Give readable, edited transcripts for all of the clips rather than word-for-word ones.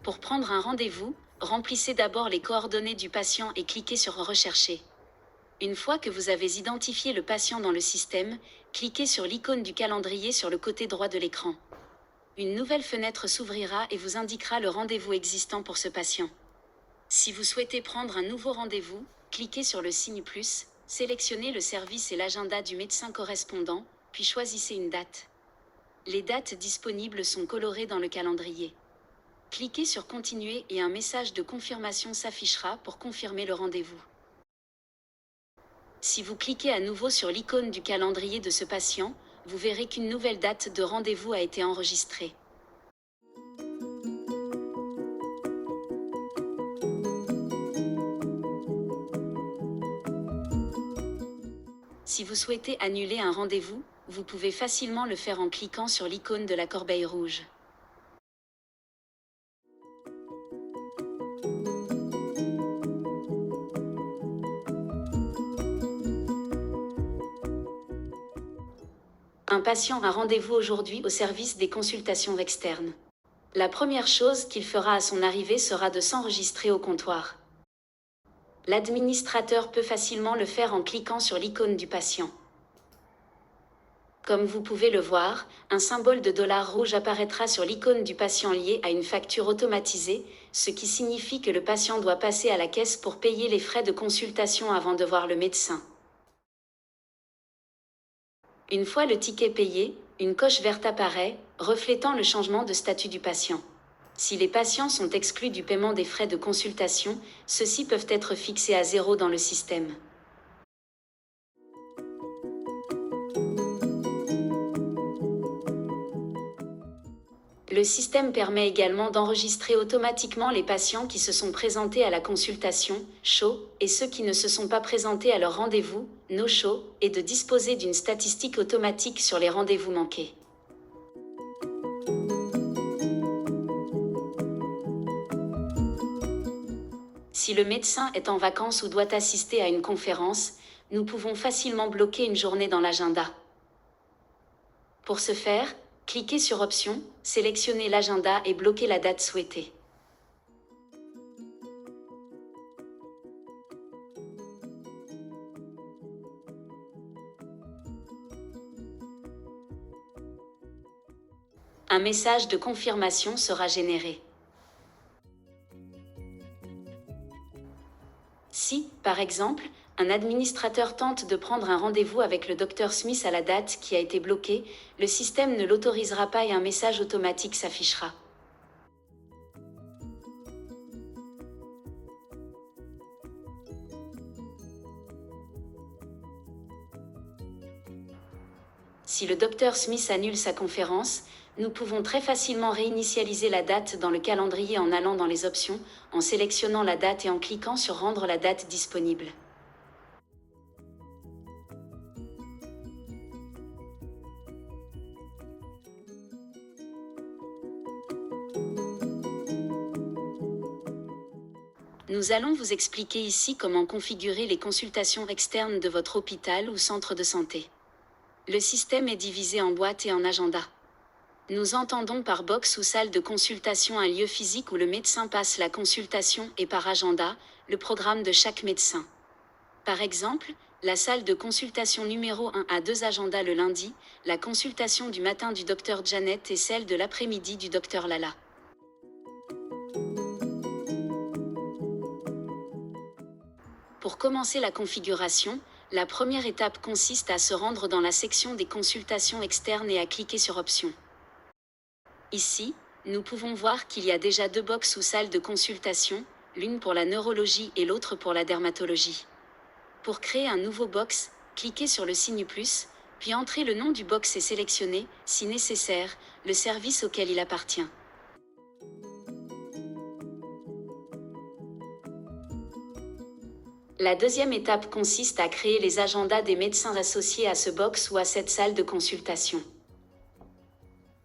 Pour prendre un rendez-vous, remplissez d'abord les coordonnées du patient et cliquez sur « Rechercher ». Une fois que vous avez identifié le patient dans le système, cliquez sur l'icône du calendrier sur le côté droit de l'écran. Une nouvelle fenêtre s'ouvrira et vous indiquera le rendez-vous existant pour ce patient. Si vous souhaitez prendre un nouveau rendez-vous, cliquez sur le signe plus, sélectionnez le service et l'agenda du médecin correspondant, puis choisissez une date. Les dates disponibles sont colorées dans le calendrier. Cliquez sur Continuer et un message de confirmation s'affichera pour confirmer le rendez-vous. Si vous cliquez à nouveau sur l'icône du calendrier de ce patient, vous verrez qu'une nouvelle date de rendez-vous a été enregistrée. Si vous souhaitez annuler un rendez-vous, vous pouvez facilement le faire en cliquant sur l'icône de la corbeille rouge. Un patient a rendez-vous aujourd'hui au service des consultations externes. La première chose qu'il fera à son arrivée sera de s'enregistrer au comptoir. L'administrateur peut facilement le faire en cliquant sur l'icône du patient. Comme vous pouvez le voir, un symbole de dollar rouge apparaîtra sur l'icône du patient lié à une facture automatisée, ce qui signifie que le patient doit passer à la caisse pour payer les frais de consultation avant de voir le médecin. Une fois le ticket payé, une coche verte apparaît, reflétant le changement de statut du patient. Si les patients sont exclus du paiement des frais de consultation, ceux-ci peuvent être fixés à 0 dans le système. Le système permet également d'enregistrer automatiquement les patients qui se sont présentés à la consultation, show, et ceux qui ne se sont pas présentés à leur rendez-vous, no show, et de disposer d'une statistique automatique sur les rendez-vous manqués. Si le médecin est en vacances ou doit assister à une conférence, nous pouvons facilement bloquer une journée dans l'agenda. Pour ce faire, cliquez sur Options, sélectionnez l'agenda et bloquez la date souhaitée. Un message de confirmation sera généré. Si, par exemple, un administrateur tente de prendre un rendez-vous avec le Dr Smith à la date qui a été bloquée, le système ne l'autorisera pas et un message automatique s'affichera. Si le Dr Smith annule sa conférence, nous pouvons très facilement réinitialiser la date dans le calendrier en allant dans les options, en sélectionnant la date et en cliquant sur Rendre la date disponible. Nous allons vous expliquer ici comment configurer les consultations externes de votre hôpital ou centre de santé. Le système est divisé en boîtes et en agenda. Nous entendons par box ou salle de consultation un lieu physique où le médecin passe la consultation et par agenda, le programme de chaque médecin. Par exemple, la salle de consultation numéro 1 a 2 agendas le lundi, la consultation du matin du Dr Janet et celle de l'après-midi du Dr Lala. Pour commencer la configuration, la première étape consiste à se rendre dans la section des consultations externes et à cliquer sur Options. Ici, nous pouvons voir qu'il y a déjà 2 box ou salles de consultation, l'une pour la neurologie et l'autre pour la dermatologie. Pour créer un nouveau box, cliquez sur le signe plus, puis entrez le nom du box et sélectionnez, si nécessaire, le service auquel il appartient. La deuxième étape consiste à créer les agendas des médecins associés à ce box ou à cette salle de consultation.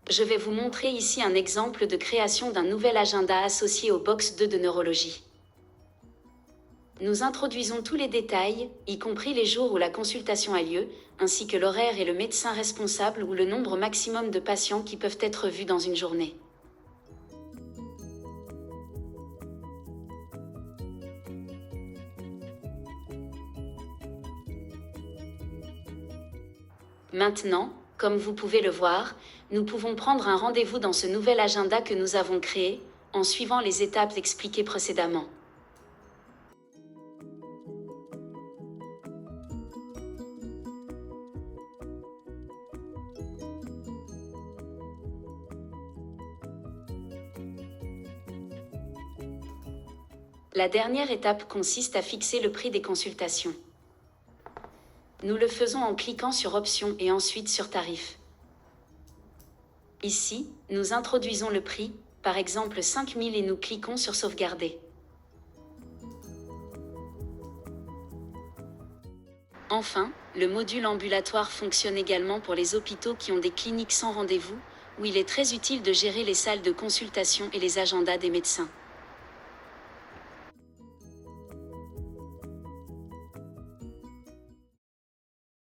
Je vais vous montrer ici un exemple de création d'un nouvel agenda associé au box 2 de neurologie. Nous introduisons tous les détails, y compris les jours où la consultation a lieu, ainsi que l'horaire et le médecin responsable ou le nombre maximum de patients qui peuvent être vus dans une journée. Maintenant, comme vous pouvez le voir, nous pouvons prendre un rendez-vous dans ce nouvel agenda que nous avons créé, en suivant les étapes expliquées précédemment. La dernière étape consiste à fixer le prix des consultations. Nous le faisons en cliquant sur Options et ensuite sur Tarifs. Ici, nous introduisons le prix, par exemple 5 000 et nous cliquons sur Sauvegarder. Enfin, le module ambulatoire fonctionne également pour les hôpitaux qui ont des cliniques sans rendez-vous, où il est très utile de gérer les salles de consultation et les agendas des médecins.